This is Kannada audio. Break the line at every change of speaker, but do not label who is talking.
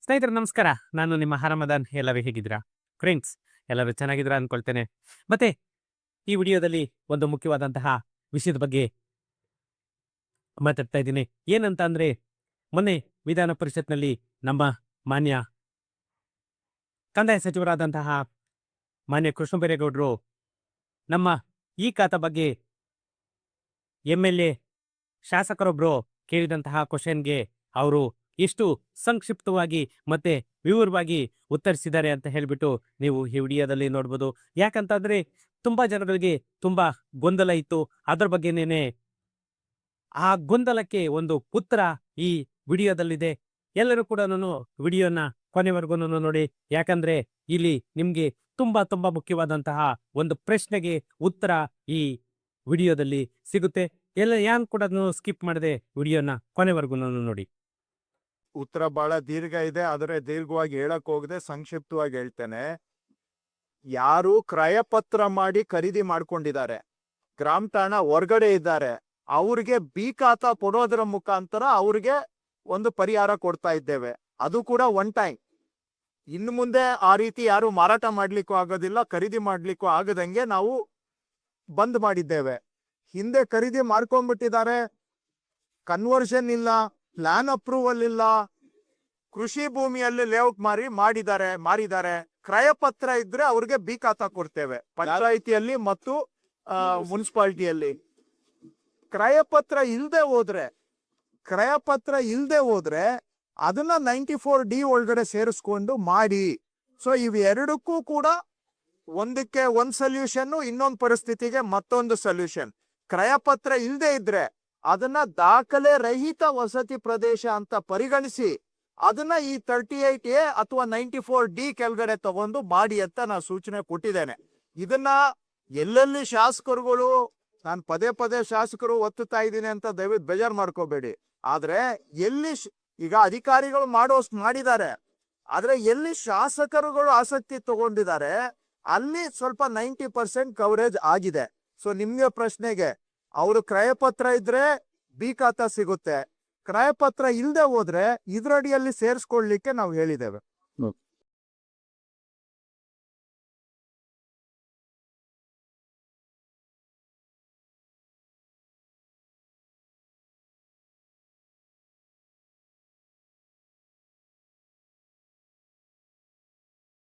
ಸ್ನೇಹಿತರೆ ನಮಸ್ಕಾರ. ನಾನು ನಿಮ್ಮ ಹರಮದಾನ್. ಎಲ್ಲರೂ ಹೇಗಿದ್ದೀರಾ ಫ್ರೆಂಡ್ಸ್? ಎಲ್ಲರೂ ಚೆನ್ನಾಗಿದ್ದೀರಾ ಅನ್ಕೊಳ್ತೇನೆ. ಮತ್ತೆ ಈ ವಿಡಿಯೋದಲ್ಲಿ ಒಂದು ಮುಖ್ಯವಾದಂತಹ ವಿಷಯದ ಬಗ್ಗೆ ಮಾತಾಡ್ತಾ ಇದ್ದೀನಿ. ಏನಂತ ಅಂದ್ರೆ, ಮೊನ್ನೆ ವಿಧಾನ ಪರಿಷತ್ನಲ್ಲಿ ನಮ್ಮ ಮಾನ್ಯ ಕಂದಾಯ ಸಚಿವರಾದಂತಹ ಮಾನ್ಯ ಕೃಷ್ಣ ಬೈರೇಗೌಡರು ನಮ್ಮ ಈ ಖಾತಾ ಬಗ್ಗೆ MLA ಶಾಸಕರೊಬ್ರು ಕೇಳಿದಂತಹ ಕ್ವಶನ್ಗೆ ಅವರು ಎಷ್ಟು ಸಂಕ್ಷಿಪ್ತವಾಗಿ ಮತ್ತೆ ವಿವರವಾಗಿ ಉತ್ತರಿಸಿದ್ದಾರೆ ಅಂತ ಹೇಳ್ಬಿಟ್ಟು ನೀವು ಈ ವಿಡಿಯೋದಲ್ಲಿ ನೋಡ್ಬೋದು. ಯಾಕಂತಂದ್ರೆ ತುಂಬಾ ಜನಗಳಿಗೆ ತುಂಬಾ ಗೊಂದಲ ಇತ್ತು. ಅದ್ರ ಬಗ್ಗೆನೇನೆ ಆ ಗೊಂದಲಕ್ಕೆ ಒಂದು ಉತ್ತರ ಈ ವಿಡಿಯೋದಲ್ಲಿದೆ. ಎಲ್ಲರೂ ಕೂಡ ವಿಡಿಯೋನ ಕೊನೆವರೆಗೂ ನೋಡಿ. ಯಾಕಂದ್ರೆ ಇಲ್ಲಿ ನಿಮ್ಗೆ ತುಂಬಾ ತುಂಬಾ ಮುಖ್ಯವಾದಂತಹ ಒಂದು ಪ್ರಶ್ನೆಗೆ ಉತ್ತರ ಈ ವಿಡಿಯೋದಲ್ಲಿ ಸಿಗುತ್ತೆ. ಎಲ್ಲ ಯಾನ್ ಕೂಡ ಸ್ಕಿಪ್ ಮಾಡದೆ ವಿಡಿಯೋನ ಕೊನೆವರೆಗೂ ನೋಡಿ.
ಉತ್ತರ ಬಹಳ ದೀರ್ಘ ಇದೆ, ಆದರೆ ದೀರ್ಘವಾಗಿ ಹೇಳಕ್ ಹೋಗದೆ ಸಂಕ್ಷಿಪ್ತವಾಗಿ ಹೇಳ್ತೇನೆ. ಯಾರು ಕ್ರಯಪತ್ರ ಮಾಡಿ ಖರೀದಿ ಮಾಡ್ಕೊಂಡಿದ್ದಾರೆ, ಗ್ರಾಮ ಠಾಣ ಹೊರಗಡೆ ಇದ್ದಾರೆ, ಅವ್ರಿಗೆ ಬಿ ಖಾತಾ ಕೊಡೋದ್ರ ಮುಖಾಂತರ ಅವ್ರಿಗೆ ಒಂದು ಪರಿಹಾರ ಕೊಡ್ತಾ ಇದ್ದೇವೆ. ಅದು ಕೂಡ ಒನ್ ಟೈಮ್. ಇನ್ನು ಮುಂದೆ ಆ ರೀತಿ ಯಾರು ಮಾರಾಟ ಮಾಡ್ಲಿಕ್ಕೂ ಆಗೋದಿಲ್ಲ, ಖರೀದಿ ಮಾಡ್ಲಿಕ್ಕೂ ಆಗದಂಗೆ ನಾವು ಬಂದ್ ಮಾಡಿದ್ದೇವೆ. ಹಿಂದೆ ಖರೀದಿ ಮಾಡ್ಕೊಂಡ್ಬಿಟ್ಟಿದ್ದಾರೆ, ಕನ್ವರ್ಷನ್ ಇಲ್ಲ, ಪ್ಲಾನ್ ಅಪ್ರೂವಲ್ ಇಲ್ಲ, ಕೃಷಿ ಭೂಮಿಯಲ್ಲಿ ಲೇಔಟ್ ಮಾರಿದ್ದಾರೆ. ಕ್ರಯಪತ್ರ ಇದ್ರೆ ಅವ್ರಿಗೆ ಬಿ ಖಾತಾ ಕೊಡ್ತೇವೆ ಪಂಚಾಯಿತಿಯಲ್ಲಿ ಮತ್ತು ಮುನ್ಸಿಪಾಲಿಟಿಯಲ್ಲಿ. ಕ್ರಯಪತ್ರ ಇಲ್ದೆ ಹೋದ್ರೆ ಅದನ್ನ 94D ಒಳಗಡೆ ಸೇರಿಸ್ಕೊಂಡು ಮಾಡಿ. ಸೊ ಇವೆರಡಕ್ಕೂ ಕೂಡ ಒಂದಕ್ಕೆ ಒಂದ್ ಸೊಲ್ಯೂಷನ್, ಇನ್ನೊಂದು ಪರಿಸ್ಥಿತಿಗೆ ಮತ್ತೊಂದು ಸೊಲ್ಯೂಷನ್. ಕ್ರಯಪತ್ರ ಇಲ್ದೆ ಇದ್ರೆ ಅದನ್ನ ದಾಖಲೆ ರಹಿತ ವಸತಿ ಪ್ರದೇಶ ಅಂತ ಪರಿಗಣಿಸಿ ಅದನ್ನ ಈ 38A ಅಥವಾ 94D ಕೆಳಗಡೆ ತಗೊಂಡು ಮಾಡಿ ಅಂತ ನಾನು ಸೂಚನೆ ಕೊಟ್ಟಿದ್ದೇನೆ. ಇದನ್ನ ಎಲ್ಲೆಲ್ಲಿ ಶಾಸಕರುಗಳು, ನಾನು ಪದೇ ಶಾಸಕರು ಒತ್ತುತ್ತಾ ಇದ್ದೀನಿ ಅಂತ ದಯವಿಟ್ಟು ಬೇಜಾರು ಮಾಡ್ಕೋಬೇಡಿ. ಆದ್ರೆ ಎಲ್ಲಿ ಈಗ ಅಧಿಕಾರಿಗಳು ಮಾಡೋಷ್ಟು ಮಾಡಿದ್ದಾರೆ, ಆದ್ರೆ ಎಲ್ಲಿ ಶಾಸಕರುಗಳು ಆಸಕ್ತಿ ತಗೊಂಡಿದ್ದಾರೆ ಅಲ್ಲಿ ಸ್ವಲ್ಪ 90% ಕವರೇಜ್ ಆಗಿದೆ. ಸೊ ನಿಮ್ಗೆ ಪ್ರಶ್ನೆಗೆ, ಅವರು ಕ್ರಯಪತ್ರ ಇದ್ರೆ ಬಿ ಖಾತಾ ಸಿಗುತ್ತೆ, ಕ್ರಯಪತ್ರ ಇಲ್ಲದೆ ಹೋದ್ರೆ ಇದರಡಿಯಲ್ಲಿ ಸೇರಿಸ್ಕೊಳ್ಳಿಕ್ಕೆ ನಾವು ಹೇಳಿದ್ದೇವೆ.